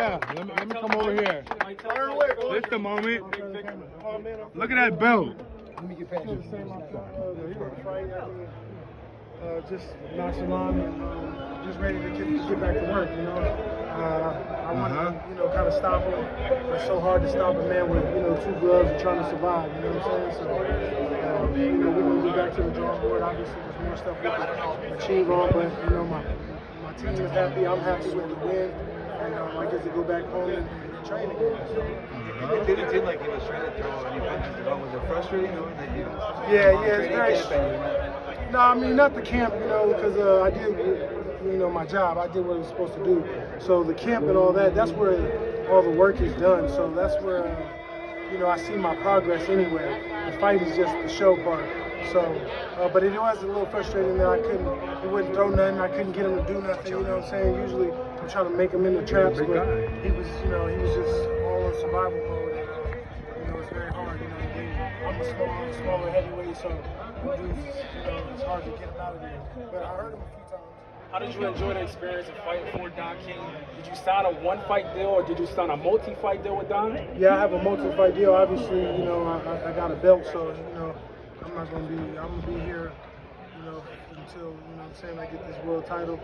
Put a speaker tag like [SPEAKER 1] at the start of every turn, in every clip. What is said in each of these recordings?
[SPEAKER 1] Yeah, let me come over here. This the moment. Look at that belt.
[SPEAKER 2] Let me get past you. Just nonchalant, just ready to get back to work, you know. I want to, you know, kind of stop him. It's so hard to stop a man with, you know, 2 gloves and trying to survive, you know what I'm saying? So, you know, we're going to get back to the drawing board. Obviously, there's more stuff we can achieve on, but, you know, my team is happy. I'm happy with the win. And I get to go back home and train again. So.
[SPEAKER 3] It didn't seem like he was trying to throw any punches at all. Was it frustrating knowing that you?
[SPEAKER 2] Yeah, it's very. No, I mean not the camp, you know, because I did, you know, my job. I did what I was supposed to do. So the camp and all that, that's where all the work is done. So that's where, you know, I see my progress anyway. The fight is just the show part. So, but it was a little frustrating that he wouldn't throw nothing. I couldn't get him to do nothing. You know what I'm saying? Usually I'm trying to make him into traps, but he was just all in survival mode. And, you know, it's very hard. You know, I'm a smaller heavyweight, so it's hard to get him out of there. But I heard him a few times.
[SPEAKER 4] How did you enjoy the experience of fighting for Don King? Did you sign a 1-fight deal or did you sign a multi-fight deal with Don?
[SPEAKER 2] Yeah, I have a multi-fight deal. Obviously, you know, I got a belt, so, you know, I'm gonna be here, you know, until, you know what I'm saying, I get this world title.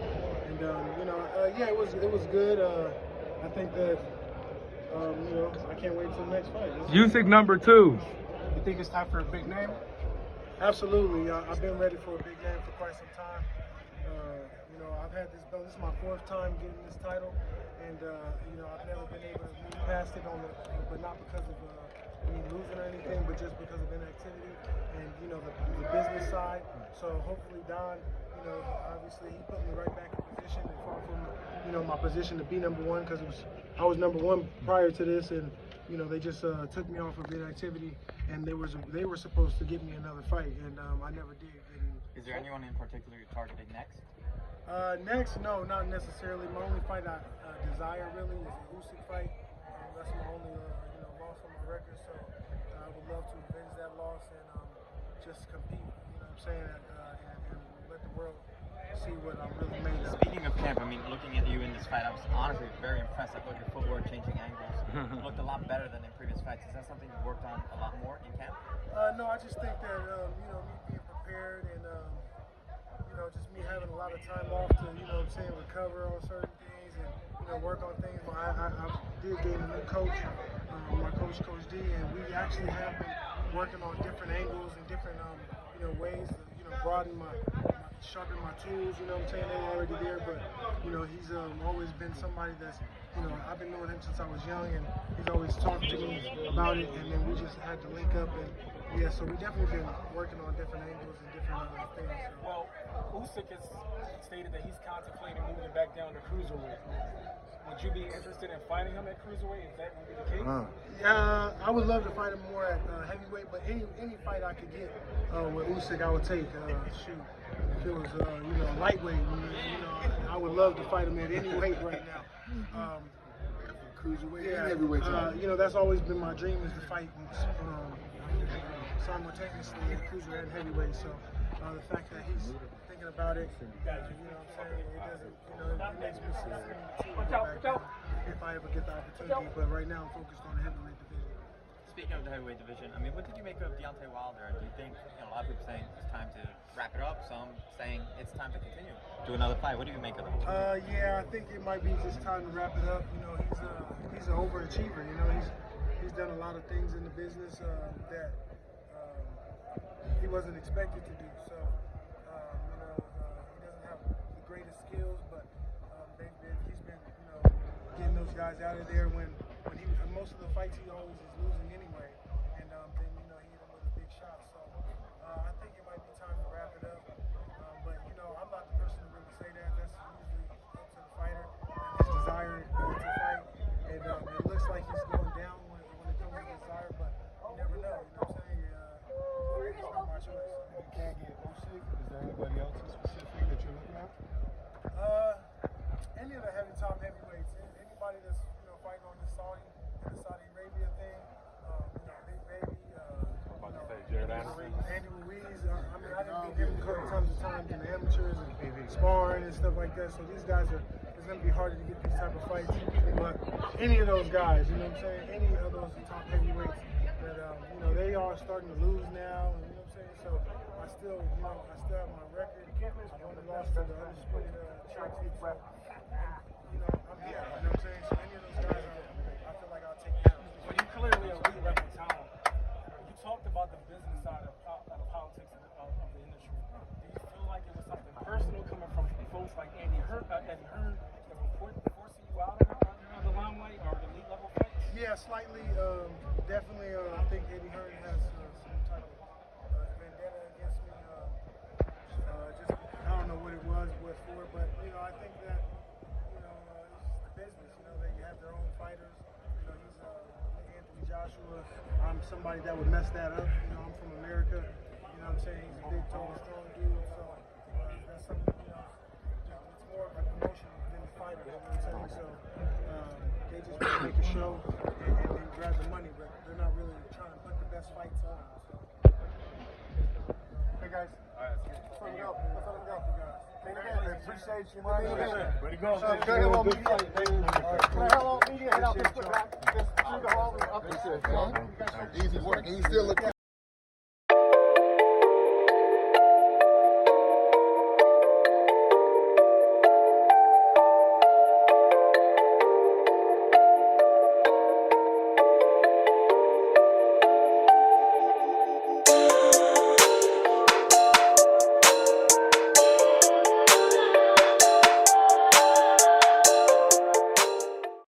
[SPEAKER 2] And, you know, yeah, it was good. I think that, you know, I can't wait till the next fight.
[SPEAKER 1] Usyk #2.
[SPEAKER 5] You think it's time for a big name?
[SPEAKER 2] Absolutely. I've been ready for a big name for quite some time. You know, I've had this belt. This is my 4th time getting this title, and you know, I've never been able to move past it but not because of me losing or anything, but just because of inactivity and, you know, the business side. So hopefully Don, you know, obviously he put me right back in position and far from, you know, my position to be #1, because I was #1 prior to this, and, you know, they just took me off of inactivity, and they were supposed to give me another fight, and I never did. And
[SPEAKER 6] is there anyone in particular you're targeting next?
[SPEAKER 2] Next, no, not necessarily. My only fight I desire really is the Usyk fight. That's my only you know, loss on my record, so I would love to avenge that loss and just compete. You know what I'm saying, and let the world see what I'm really made of.
[SPEAKER 6] Speaking of camp, I mean, looking at you in this fight, I was honestly very impressed. I thought your footwork, changing angles, looked a lot better than in previous fights. Is that something you worked on a lot more in camp?
[SPEAKER 2] No, I just think that you know, me being prepared and you know, just me having a lot of time off to, you know what I'm saying, recover on certain things and, you know, work on things. But I did gain a new coach, my coach, Coach D, and we actually have been working on different angles and different, you know, ways to, you know, sharpen my tools. You know what I'm saying? They were already there, but, you know, he's always been somebody that's, you know, I've been knowing him since I was young, and he's always talked to me about it, and then we just had to link up, and yeah, so we definitely been working on different angles and different things.
[SPEAKER 4] Well, Usyk has stated that he's contemplating moving back down to cruiserweight. Would you be interested in fighting him at cruiserweight if that would be the case?
[SPEAKER 2] Yeah, I would love to fight him more at heavyweight, but any fight I could get with Usyk, I would take. Shoot, if it was you know, lightweight, you know, I would love to fight him at any weight right now.
[SPEAKER 5] Cruiserweight,
[SPEAKER 2] yeah,
[SPEAKER 5] heavyweight.
[SPEAKER 2] you know, that's always been my dream, is to fight simultaneously at cruiserweight and heavyweight. So the fact that he's thinking about it, you know what I'm saying, it doesn't, you know, it makes me see if I ever get the opportunity. But right now I'm focused on the heavyweight division.
[SPEAKER 6] Speaking of the heavyweight division, I mean, what did you make of Deontay Wilder? Do you think, you know, a lot of people saying it's time to wrap it up, some saying it's time to continue, do another fight. What do you make of that?
[SPEAKER 2] Yeah, I think it might be just time to wrap it up. You know, he's an overachiever. You know, he's done a lot of things in the business that he wasn't expected to do. So, you know, he doesn't have the greatest skills, but he's been, you know, getting those guys out of there when most of the fights he always is losing anyway, and then, you know, he hit him with a big shot. So I think it might be time to wrap it up. But, you know, I'm not the person to really say that. That's usually up to the fighter and his desire to fight. And it looks like he's going down when it comes to desire, but you never know. You know what I'm saying? It's not my choice.
[SPEAKER 5] If you can't get Usyk, is there anybody else specifically that you're looking at?
[SPEAKER 2] Any of the top heavyweights, anybody that's, you know, fighting on the Saudi Arabia thing, you know, Big Baby, Andy Ruiz. I mean, I didn't beat him a couple times in the amateurs and sparring and stuff like that. So these guys are, there's going to be harder to get these type of fights. But any of those guys, you know what I'm saying? Any of those top heavyweights that, you know, they are starting to lose now. You know what I'm saying? So I still have my record. I've only lost to the undisputed champion. So, you know, I'm here. You know what I'm saying? So any of those guys, I feel like I'll take down.
[SPEAKER 4] Well, you clearly a lead level talent. You talked about the business side of politics of the industry. Do you feel like it was something personal coming from folks like Eddie Hearn that were forcing you out of the limelight or the elite level fights?
[SPEAKER 2] Yeah, slightly. Definitely, I think Eddie Hearn has some type of vendetta against me. Just I don't know what it was for, but you know, I think that you know it's the business. You know, they have their own fighters. You know, he's Anthony Joshua. I'm somebody that would mess that up. You know, I'm from America. You know what I'm saying? He's a big, tall, strong dude. So that's something. You know, it's more of a promotion than a fighter. You know what I'm saying? So they just want to make a show and grab the money, but they're not really trying to put the best fights on. So.
[SPEAKER 5] Hey guys. Let's let him go. Let's let him go.
[SPEAKER 2] Thank you.
[SPEAKER 5] Appreciate you, man.
[SPEAKER 1] Way to go.
[SPEAKER 5] Good. Hello, media. Hello, media. Head out this quick. Just through the hall and up this.
[SPEAKER 7] Easy work, and you still look